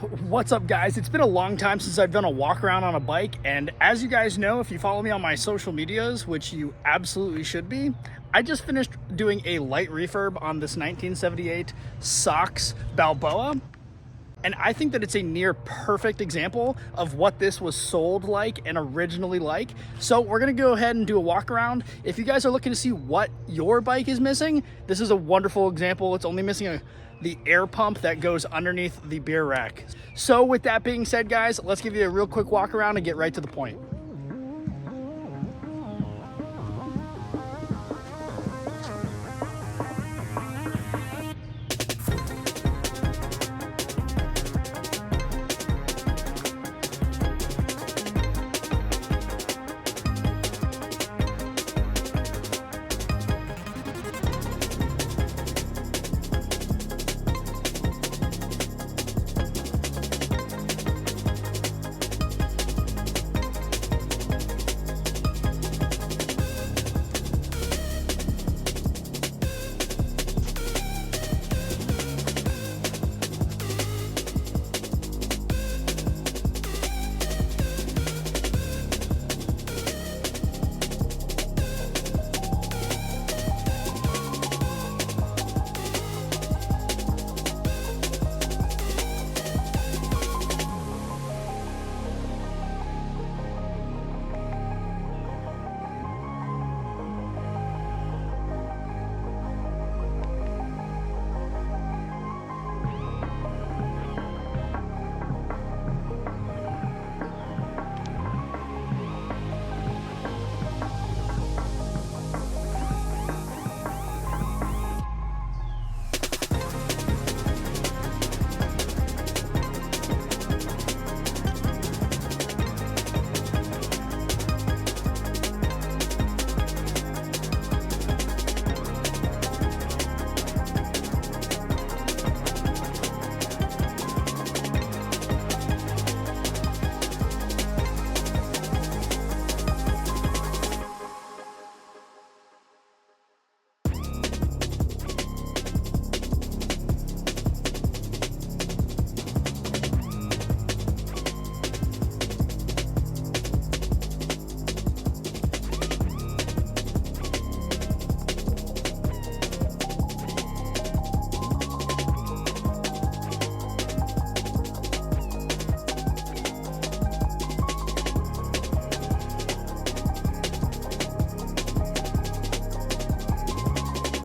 What's up, guys? It's been a long time since I've done a walk around on a bike, and as you guys know, if you follow me on my social medias, which you absolutely should be, I just finished doing a light refurb on this 1978 Sachs Balboa, and I think that it's a near perfect example of what this was sold like and originally like. So we're gonna go ahead and do a walk around. If you guys are looking to see what your bike is missing, this is a wonderful example. It's only missing the air pump that goes underneath the beer rack. So with that being said, guys, let's give you a real quick walk around and get right to the point.